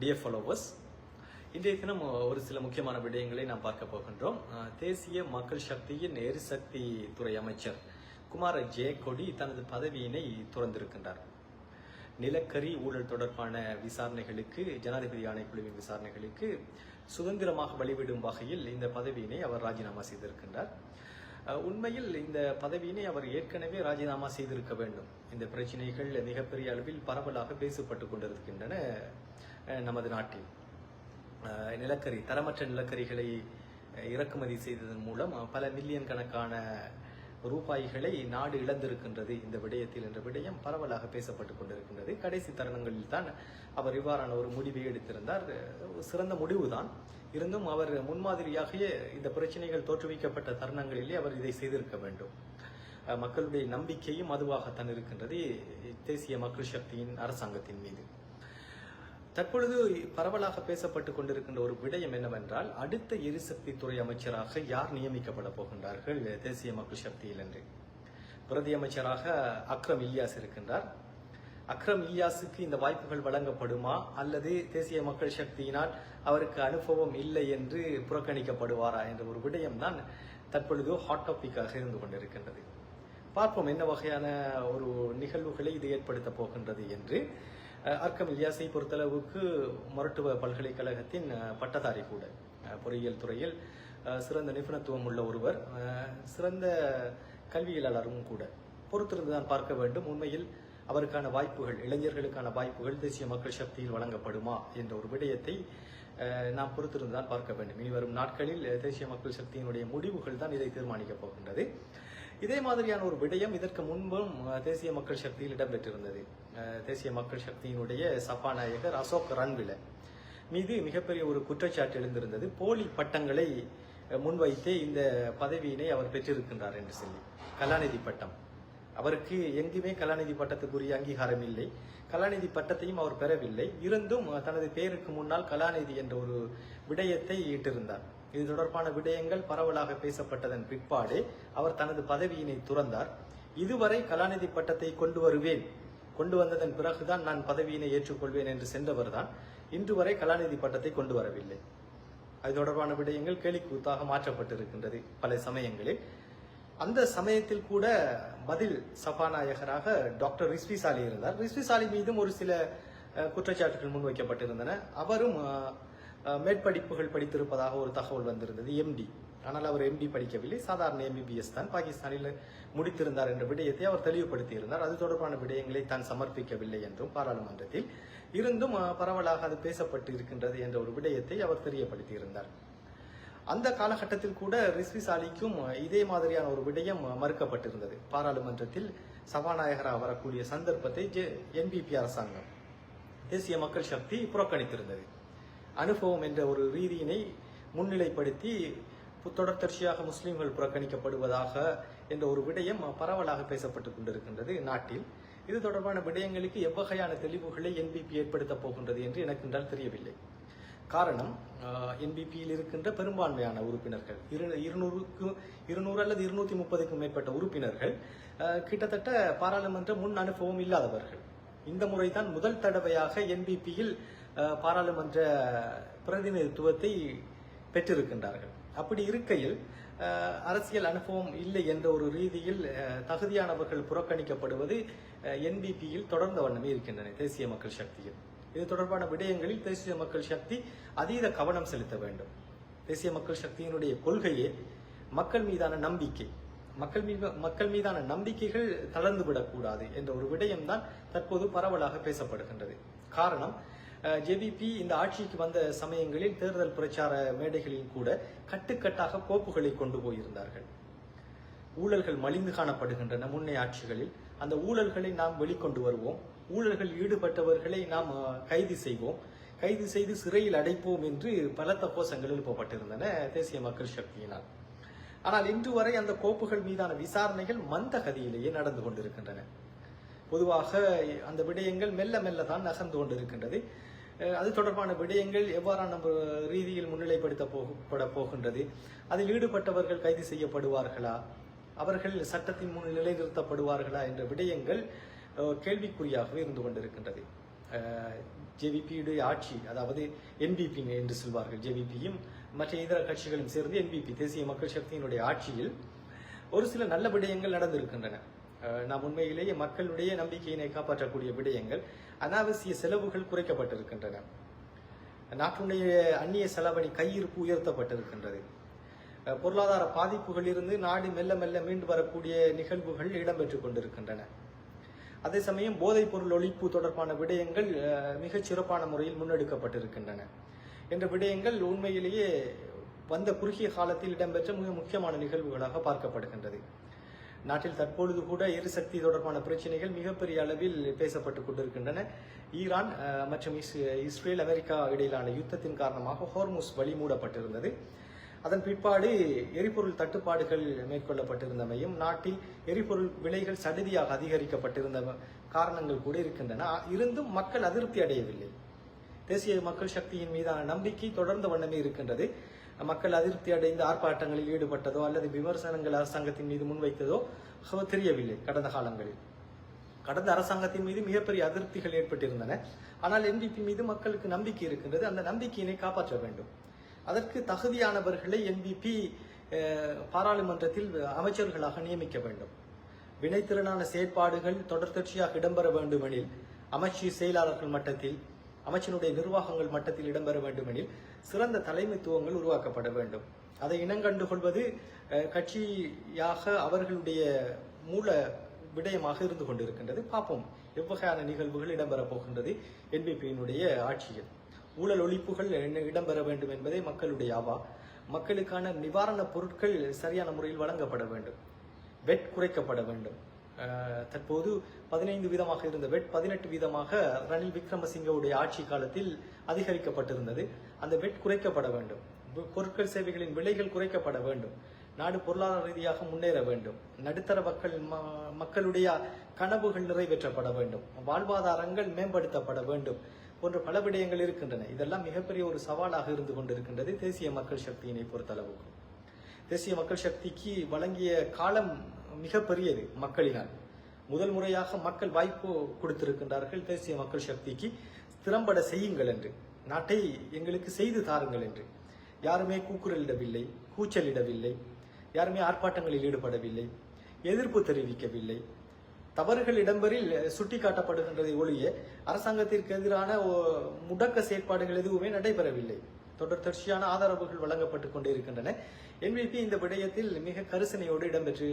Dear followers, இன்றைய தினம் ஒரு சில முக்கியமான விடயங்களை நாம் பார்க்க போகின்றோம். தேசிய மக்கள் சக்தியின் எரிசக்தி துறை அமைச்சர் குமார ஜெயக்கொடி தனது பதவியினை துறந்திருக்கின்றார். நிலக்கரி ஊழல் தொடர்பான விசாரணைகளுக்கு, ஜனாதிபதி ஆணைக்குழுவின் விசாரணைகளுக்கு சுதந்திரமாக வழிவிடும் வகையில் இந்த பதவியினை அவர் ராஜினாமா செய்திருக்கின்றார். உண்மையில் இந்த பதவியினை அவர் ஏற்கனவே ராஜினாமா செய்திருக்க வேண்டும். இந்த பிரச்சனைகள் மிகப்பெரிய அளவில் பரவலாக பேசப்பட்டு கொண்டிருக்கின்றன நமது நாட்டில். நிலக்கரி, தரமற்ற நிலக்கரிகளை இறக்குமதி செய்ததன் மூலம் பல மில்லியன் கணக்கான ரூபாய்களை நாடு இழந்திருக்கின்றது இந்த விடயத்தில் என்ற விடயம் பரவலாக பேசப்பட்டு கொண்டிருக்கின்றது. கடைசி தருணங்களில் தான் அவர் இவ்வாறான ஒரு முடிவை எடுத்திருந்தார். சிறந்த முடிவுதான். இருந்தும் அவர் முன்மாதிரியாக இந்த பிரச்சனைகள் தோற்றுவிக்கப்பட்ட தருணங்களிலே அவர் இதை செய்திருக்க வேண்டும். மக்களுடைய நம்பிக்கையும் அதுவாகத்தான் இருக்கின்றது தேசிய மக்கள் சக்தியின் அரசாங்கத்தின் மீது. தற்பொழுது பரவலாக பேசப்பட்டு கொண்டிருக்கின்ற ஒரு விடயம் என்னவென்றால், அடுத்த எரிசக்தி துறை அமைச்சராக யார் நியமிக்கப்பட போகின்றார்கள் தேசிய மக்கள் சக்தியில் என்று. பிரதி அமைச்சராக அக்ரம் இல்யாஸ் இருக்கின்றார். அக்ரம் இல்யாஸுக்கு இந்த வாய்ப்புகள் வழங்கப்படுமா, அல்லது தேசிய மக்கள் சக்தியினால் அவருக்கு அனுபவம் இல்லை என்று புறக்கணிக்கப்படுவாரா என்ற ஒரு விடயம் தான் தற்பொழுது ஹாட் டாபிக்காக இருந்து கொண்டிருக்கின்றது. பார்ப்போம் என்ன வகையான ஒரு நிகழ்வுகளை இது ஏற்படுத்த போகின்றது என்று. அர்க்கம் இல்யாஸை பொறுத்தளவுக்கு மருத்துவ பல்கலைக்கழகத்தின் பட்டதாரி கூட, பொறியியல் துறையில் சிறந்த நிபுணத்துவம் உள்ள ஒருவர், சிறந்த கல்வியலாளரும் கூட. பொறுத்திருந்துதான் பார்க்க வேண்டும் உண்மையில் அவருக்கான வாய்ப்புகள், இளைஞர்களுக்கான வாய்ப்புகள் தேசிய மக்கள் சக்தியில் வழங்கப்படுமா என்ற ஒரு விடயத்தை நாம் பொறுத்திருந்துதான் பார்க்க வேண்டும். இனி வரும் நாட்களில் தேசிய மக்கள் சக்தியினுடைய முடிவுகள் தான் இதை தீர்மானிக்கப் போகின்றது. இதே மாதிரியான ஒரு விடயம் இதற்கு முன்பும் தேசிய மக்கள் சக்தியில் இடம்பெற்றிருந்தது. தேசிய மக்கள் சக்தியினுடைய சபாநாயகர் அசோக் ரன்வில மீது மிகப்பெரிய ஒரு குற்றச்சாட்டு எழுந்திருந்தது. போலி பட்டங்களை முன்வைத்தே இந்த பதவியினை அவர் பெற்றிருக்கின்றார் என்று சொல்லி. கலாநிதி பட்டம், அவருக்கு எங்குமே கலாநிதி பட்டத்துக்குரிய அங்கீகாரம் இல்லை. கலாநிதி பட்டத்தையும் அவர் பெறவில்லை. இருந்தும் தனது பெயருக்கு முன்னால் கலாநிதி என்ற ஒரு விடயத்தை ஈட்டிருந்தார். இது தொடர்பான விடயங்கள் பரவலாக பேசப்பட்டதன் பிற்பாடு அவர் தனது பதவியினை துறந்தார். இதுவரை கலாநிதி பட்டத்தை கொண்டு வந்ததன் பிறகுதான் நான் பதவியினை ஏற்றுக்கொள்வேன் என்று சென்றவர் தான் இன்று வரை கலாநிதி பட்டத்தை கொண்டு வரவில்லை. அது தொடர்பான விடயங்கள் கேலிக்கூத்தாக மாற்றப்பட்டிருக்கின்றது பல சமயங்களில். அந்த சமயத்தில் கூட பதில் சபாநாயகராக டாக்டர் ரிஸ்வி சாலி இருந்தார். ரிஸ்வி சாலி மீதும் ஒரு சில குற்றச்சாட்டுகள் முன்வைக்கப்பட்டிருந்தன. அவரும் மேற்படிப்புகள் படித்திருப்பதாக ஒரு தகவல் வந்திருந்தது, எம்டி. ஆனால் அவர் எம்டி படிக்கவில்லை, சாதாரண எம்பிபிஎஸ் தான் பாகிஸ்தானில் முடித்திருந்தார் என்ற விடயத்தை அவர் தெளிவுபடுத்தியிருந்தார். அது தொடர்பான விடயங்களை தான் சமர்ப்பிக்கவில்லை என்றும் பாராளுமன்றத்தில் இருந்தும் பரவலாக அது பேசப்பட்டு இருக்கின்றது என்ற ஒரு விடயத்தை அவர் தெரியப்படுத்தியிருந்தார். அந்த காலகட்டத்தில் கூட ரிஸ்வி சாலிக்கும் இதே மாதிரியான ஒரு விடயம் மறுக்கப்பட்டிருந்தது. பாராளுமன்றத்தில் சபாநாயகராக வரக்கூடிய சந்தர்ப்பத்தை என்பிபி அரசாங்கம், தேசிய மக்கள் சக்தி புறக்கணித்திருந்தது. அனுபவம் என்ற ஒரு ரீதியினை முன்னிலைப்படுத்தி தொடர்ச்சியாக முஸ்லிம்கள் புறக்கணிக்கப்படுவதாக என்ற ஒரு விடயம் பரவலாக பேசப்பட்டுக் கொண்டிருக்கின்றது நாட்டில். இது தொடர்பான விடயங்களுக்கு எவ்வகையான தெளிவுகளை என்பிபி ஏற்படுத்தப் போகின்றது என்று எனக்கு என்றால் தெரியவில்லை. காரணம், என்பிபியில் இருக்கின்ற பெரும்பான்மையான உறுப்பினர்கள் 200 அல்லது 230க்கும் மேற்பட்ட உறுப்பினர்கள் கிட்டத்தட்ட பாராளுமன்ற முன் அனுபவம் இல்லாதவர்கள். இந்த முறைதான் முதல் தடவையாக என்பிபியில் பாராளுமன்ற பிரதிநிதித்துவத்தை பெற்றிருக்கின்றார்கள். அப்படி இருக்கையில் அரசியல் அனுபவம் இல்லை என்ற ஒரு ரீதியில் தகுதியானவர்கள் புறக்கணிக்கப்படுவது என்பிபியில் தொடர்ந்த வண்ணமே இருக்கின்றன தேசிய மக்கள் சக்தியில். இது தொடர்பான விடயங்களில் தேசிய மக்கள் சக்தி அதீத கவனம் செலுத்த வேண்டும். தேசிய மக்கள் சக்தியினுடைய கொள்கையே மக்கள் மீதான நம்பிக்கை. மக்கள் மீதான நம்பிக்கைகள் தளர்ந்துவிடக்கூடாது என்ற ஒரு விடயம்தான் தற்போது பரவலாக பேசப்படுகின்றது. காரணம், ஜேவிபி இந்த ஆட்சிக்கு வந்த சமயங்களில் தேர்தல் பிரச்சார மேடைகளில் கூட கட்டுக்கட்டாக கோப்புகளை கொண்டு போயிருந்தார்கள். ஊழல்கள் மலிந்து காணப்படுகின்றன முன்னைய ஆட்சிகளில். அந்த ஊழல்களை நாம் வெளிக்கொண்டு வருவோம், ஊழல்கள் ஈடுபட்டவர்களை நாம் கைது செய்வோம், கைது செய்து சிறையில் அடைப்போம் என்று பலத்த கோஷங்கள் எழுப்பப்பட்டிருந்தன தேசிய மக்கள் சக்தியினால். ஆனால் இன்று வரை அந்த கோப்புகள் மீதான விசாரணைகள் மந்த கதியிலேயே நடந்து கொண்டிருக்கின்றன. பொதுவாக அந்த விடயங்கள் மெல்ல மெல்ல தான் நகர்ந்து கொண்டிருக்கின்றது. அது தொடர்பான விடயங்கள் எவ்வாறான ரீதியில் முன்னிலைப்படுத்தப்பட போகின்றது, அதில் ஈடுபட்டவர்கள் கைது செய்யப்படுவார்களா, அவர்கள் சட்டத்தின் முன் நிலைநிறுத்தப்படுவார்களா என்ற விடயங்கள் கேள்விக்குறியாகவே இருந்து கொண்டிருக்கின்றது. ஜேவிபியுடைய ஆட்சி, அதாவது என்பிபி என்று சொல்வார்கள், ஜேவிபியும் மற்ற இதர கட்சிகளும் சேர்ந்து என்பிபி தேசிய மக்கள் சக்தியினுடைய ஆட்சியில் ஒரு சில நல்ல விடயங்கள் நடந்திருக்கின்றன. நாம் உண்மையிலேயே மக்களுடைய நம்பிக்கையினை காப்பாற்றக்கூடிய விடயங்கள், அனாவசிய செலவுகள் குறைக்கப்பட்டிருக்கின்றன, நாட்டுடைய அந்நிய செலவணி கையிருப்பு உயர்த்தப்பட்டிருக்கின்றது, பொருளாதார பாதிப்புகள் இருந்து நாடு மெல்ல மெல்ல மீண்டு வரக்கூடிய நிகழ்வுகள் இடம்பெற்றுக் கொண்டிருக்கின்றன. அதே சமயம் போதைப் பொருள் ஒழிப்பு தொடர்பான விடயங்கள் மிகச் சிறப்பான முறையில் முன்னெடுக்கப்பட்டிருக்கின்றன என்ற விடயங்கள் உண்மையிலேயே வந்த குறுகிய காலத்தில் இடம்பெற்ற மிக முக்கியமான நிகழ்வுகளாக பார்க்கப்படுகின்றது. நாட்டில் தற்பொழுது கூட எரிசக்தி தொடர்பான பிரச்சனைகள் மிகப்பெரிய அளவில் பேசப்பட்டுக் கொண்டிருக்கின்றன. ஈரான் மற்றும் இஸ்ரேல் அமெரிக்கா இடையிலான யுத்தத்தின் காரணமாக ஹோர்முஸ் வழி மூடப்பட்டிருந்தது. அதன் பிற்பாடு எரிபொருள் தட்டுப்பாடுகள் மேற்கொள்ளப்பட்டிருந்தமையும் நாட்டில் எரிபொருள் விலைகள் சடுதியாக அதிகரிக்கப்பட்டிருந்த காரணங்கள் கூட இருக்கின்றன. இருந்தும் மக்கள் அதிருப்தி அடையவில்லை. தேசிய மக்கள் சக்தியின் மீதான நம்பிக்கை தொடர்ந்த வண்ணமே இருக்கின்றது. மக்கள் அதிருப்தி அடைந்து ஆர்ப்பாட்டங்களில் ஈடுபட்டதோ அல்லது விமர்சனங்கள் அரசாங்கத்தின் மீது முன்வைத்ததோ தெரியவில்லை. கடந்த காலங்களில் கடந்த அரசாங்கத்தின் மீது மிகப்பெரிய அதிருப்திகள் ஏற்பட்டிருந்தன. ஆனால் என்பிபி மீது மக்களுக்கு நம்பிக்கை இருக்கின்றது. அந்த நம்பிக்கையினை காப்பாற்ற வேண்டும். அதற்கு தகுதியானவர்களை என்பிபி பாராளுமன்றத்தில் அமைச்சர்களாக நியமிக்க வேண்டும். வினைத்திறனான செயற்பாடுகள் தொடர்ச்சியாக இடம்பெற வேண்டுமெனில் அமைச்சு செயலாளர்கள் மட்டத்தில், அமைச்சனுடைய நிர்வாகங்கள் மட்டத்தில் இடம்பெற வேண்டுமெனில் சிறந்த தலைமைத்துவங்கள் உருவாக்கப்பட வேண்டும். அதை இனங்கண்டு கொள்வது கட்சியாக அவர்களுடைய மூல விடயமாக இருந்து கொண்டிருக்கின்றது. பார்ப்போம் எவ்வகையான நிகழ்வுகள் இடம்பெறப் போகின்றது என்பிபியினுடைய ஆட்சியில். ஊழல் ஒழிப்புகள் இடம்பெற வேண்டும் என்பதே மக்களுடைய ஆவா. மக்களுக்கான நிவாரணப் பொருட்கள் சரியான முறையில் வழங்கப்பட வேண்டும். வெட் குறைக்கப்பட வேண்டும். தற்போது 15 வீதமாக இருந்த வெட் 18 வீதமாக ரணில் விக்ரமசிங்கவுடைய ஆட்சி காலத்தில் அதிகரிக்கப்பட்டிருந்தது. அந்த வெட் குறைக்கப்பட வேண்டும். பொருட்கள் சேவைகளின் விலைகள் குறைக்கப்பட வேண்டும். நாடு பொருளாதார ரீதியாக முன்னேற வேண்டும். நடுத்தர மக்களுடைய கனவுகள் நிறைவேற்றப்பட வேண்டும். வாழ்வாதாரங்கள் மேம்படுத்தப்பட வேண்டும் போன்ற பல விடயங்கள் இருக்கின்றன. இதெல்லாம் மிகப்பெரிய ஒரு சவாலாக இருந்து கொண்டிருக்கின்றது தேசிய மக்கள் சக்தியினை பொறுத்தளவுக்கு. தேசிய மக்கள் சக்திக்கு வழங்கிய காலம் மிகப்பெரியது. மக்களினால் முதல் முறையாக மக்கள் வாய்ப்பு கொடுத்திருக்கின்றார்கள் தேசிய மக்கள் சக்திக்கு. திறம்பட செய்யுங்கள் என்று, நாட்டை எங்களுக்கு செய்து தாருங்கள் என்று. யாருமே கூக்குரலிடவில்லை, கூச்சலிடவில்லை, யாருமே ஆர்ப்பாட்டங்களில் ஈடுபடவில்லை, எதிர்ப்பு தெரிவிக்கவில்லை. தவறுகள் இடம்பெறில் சுட்டிக்காட்டப்படுகின்றதை ஒழிய அரசாங்கத்திற்கு எதிரான முடக்க செயற்பாடுகள் எதுவுமே நடைபெறவில்லை. தொடர்ச்சியான ஆதரவுகள் வழங்கப்பட்டுக் கொண்டே இருக்கின்றன. என்பிபி இந்த விடயத்தில் மிக கரிசனையோடு இடம்பெற்று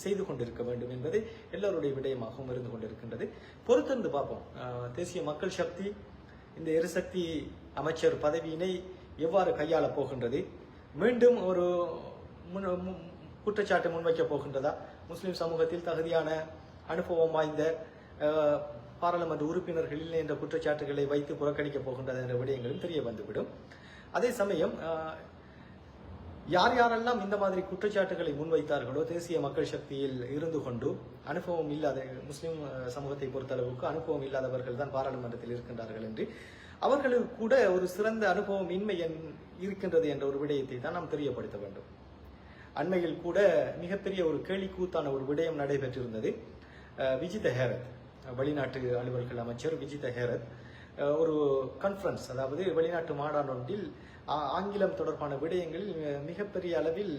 செய்து கொண்டிருக்க வேண்டும் என்பது எல்லோருடைய விடயமாகவும் இருந்து கொண்டிருக்கின்றது. பொறுத்திருந்து பார்ப்போம். தேசிய மக்கள் சக்தி இந்த எரிசக்தி அமைச்சர் பதவியினை எவ்வாறு கையாளப் போகின்றது? மீண்டும் ஒரு குற்றச்சாட்டு முன்வைக்கப் போகின்றதா? முஸ்லிம் சமூகத்தில் தகுதியான அனுபவம் வாய்ந்த பாராளுமன்ற உறுப்பினர்கள் இல்லை என்ற குற்றச்சாட்டுகளை வைத்து புறக்கணிக்கப் போகின்றது என்ற விடயங்களும் தெரிய வந்துவிடும். அதே சமயம் யார் யாரெல்லாம் இந்த மாதிரி குற்றச்சாட்டுகளை முன்வைத்தார்களோ தேசிய மக்கள் சக்தியில் இருந்து கொண்டு அனுபவம் இல்லாத முஸ்லிம் சமூகத்தை பொறுத்தளவுக்கு அனுபவம் இல்லாதவர்கள் தான் பாராளுமன்றத்தில் இருக்கின்றார்கள் என்று அவர்களுக்கு கூட ஒரு சிறந்த அனுபவம் இன்மை இருக்கின்றது என்ற ஒரு விடயத்தை தான் நாம் தெரியப்படுத்த வேண்டும். அண்மையில் கூட மிகப்பெரிய ஒரு கேலிக்கூத்தான ஒரு விடயம் நடைபெற்றிருந்தது. விஜித ஹேரத், வெளிநாட்டு அலுவல்கள் அமைச்சர் விஜித ஹேரத் ஒரு கான்ஃபரன்ஸ், அதாவது வெளிநாட்டு மாநாடு ஒன்றில் ஆங்கிலம் தொடர்பான விடயங்களில் மிகப்பெரிய அளவில்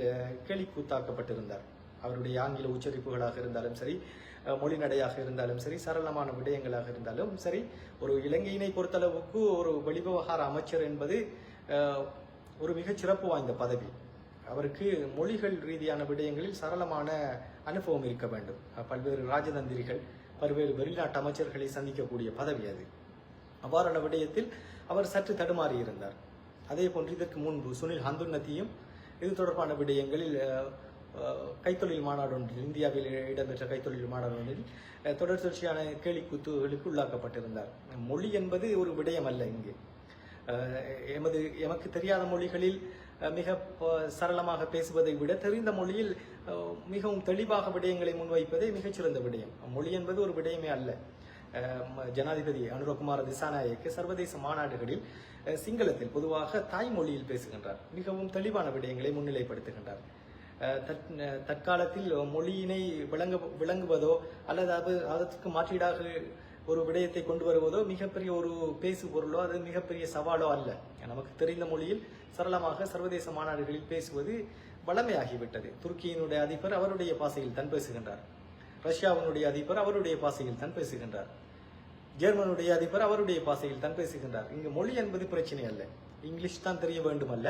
கேலிக்கூத்தாக்கப்பட்டிருந்தார். அவருடைய ஆங்கில உச்சரிப்புகளாக இருந்தாலும் சரி, மொழிநடையாக இருந்தாலும் சரி, சரளமான விடயங்களாக இருந்தாலும் சரி, ஒரு இலங்கையினை பொறுத்தளவுக்கு ஒரு வெளிவிவகார அமைச்சர் என்பது ஒரு மிகச் சிறப்பு வாய்ந்த பதவி. அவருக்கு மொழிகள் ரீதியான விடயங்களில் சரளமான அனுபவம் இருக்க வேண்டும். பல்வேறு ராஜதந்திரிகள், பல்வேறு வெளிநாட்டு அமைச்சர்களை சந்திக்கக்கூடிய பதவி அது. அவ்வாறான விடயத்தில் அவர் சற்று தடுமாறி இருந்தார். அதே போன்று இதற்கு முன்பு சுனில் ஹந்துன்னத்தியும் இது தொடர்பான விடயங்களில் கைத்தொழில் மாநாடு ஒன்றில், இந்தியாவில் இடம்பெற்ற கைத்தொழில் மாநாடு ஒன்றில் தொடர்ச்சியான கேலிக்கூத்துகளுக்கு உள்ளாக்கப்பட்டிருந்தார். மொழி என்பது ஒரு விடயம் அல்ல. இங்கு எமக்கு தெரியாத மொழிகளில் மிக சரளமாக பேசுவதை விட தெரிந்த மொழியில் மிகவும் தெளிவாக விடயங்களை முன்வைப்பதே மிகச்சிறந்த விடயம். மொழி என்பது ஒரு விடயமே அல்ல. ஜனாதிபதி அனுரகுமார திசாநாயக்க சர்வதேச மாநாடுகளில் சிங்களத்தில் பொதுவாக தாய்மொழியில் பேசுகின்றார். மிகவும் தெளிவான விடயங்களை முன்னிலைப்படுத்துகின்றார். தற்காலத்தில் மொழியினை விளங்குவதோ அல்லது அதற்கு மாற்றீடாக ஒரு விடயத்தை கொண்டு வருவதோ மிகப்பெரிய ஒரு பேசு பொருளோ அது மிகப்பெரிய சவாலோ அல்ல. நமக்கு தெரிந்த மொழியில் சரளமாக சர்வதேச மாநாடுகளில் பேசுவது வளமையாகிவிட்டது. துருக்கியினுடைய அதிபர் அவருடைய பாசையில் தான் பேசுகின்றார். ரஷ்யாவினுடைய அதிபர் அவருடைய பாசையில் தான் பேசுகின்றார். ஜெர்மனுடைய அதிபர் அவருடைய பாசையில் தான் பேசுகின்றார். இங்கு மொழி என்பது பிரச்சனை அல்ல. இங்கிலீஷ் தான் தெரிய வேண்டும் அல்ல,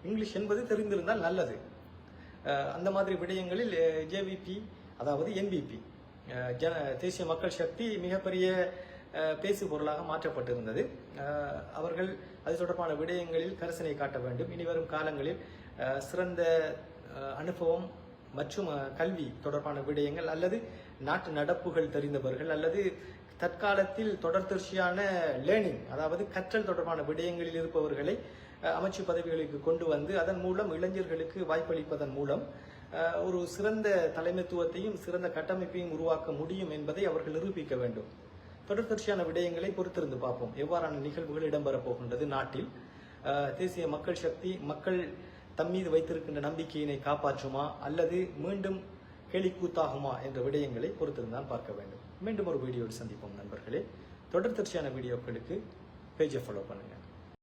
இங்கிலீஷ் என்பது தெரிந்திருந்தால் நல்லது. அந்த மாதிரி விடயங்களில் ஜேவிபி அதாவது என்பிபி தேசிய மக்கள் சக்தி மிகப்பெரிய பேசு பொருளாக மாற்றப்பட்டிருந்தது. அவர்கள் அது தொடர்பான விடயங்களில் கரிசனை காட்ட வேண்டும். இனி வரும் காலங்களில் சிறந்த அனுபவம் மற்றும் கல்வி தொடர்பான விடயங்கள் அல்லது நாட்டு நடப்புகள் தெரிந்தவர்கள் அல்லது தற்காலத்தில் தொடர்ச்சியான லேர்னிங் அதாவது கற்றல் தொடர்பான விடயங்களில் இருப்பவர்களை அமைச்சு பதவிகளுக்கு கொண்டு வந்து அதன் மூலம் இளைஞர்களுக்கு வாய்ப்பளிப்பதன் மூலம் ஒரு சிறந்த தலைமைத்துவத்தையும் சிறந்த கட்டமைப்பையும் உருவாக்க முடியும் என்பதை அவர்கள் நிரூபிக்க வேண்டும். தொடர்ச்சியான விடயங்களை பொறுத்திருந்து பார்ப்போம். எவ்வாறான நிகழ்வுகள் இடம்பெறப் போகின்றது நாட்டில். தேசிய மக்கள் சக்தி மக்கள் தம்மீது வைத்திருக்கின்ற நம்பிக்கையினை காப்பாற்றுமா அல்லது மீண்டும் கேலிக்கூத்தாகுமா என்ற விடயங்களை பொறுத்திருந்தான் பார்க்க வேண்டும். மீண்டும் ஒரு வீடியோவில் சந்திப்போம் நண்பர்களே. தொடர்ச்சியான வீடியோக்களுக்கு பேஜை ஃபாலோ பண்ணுங்க.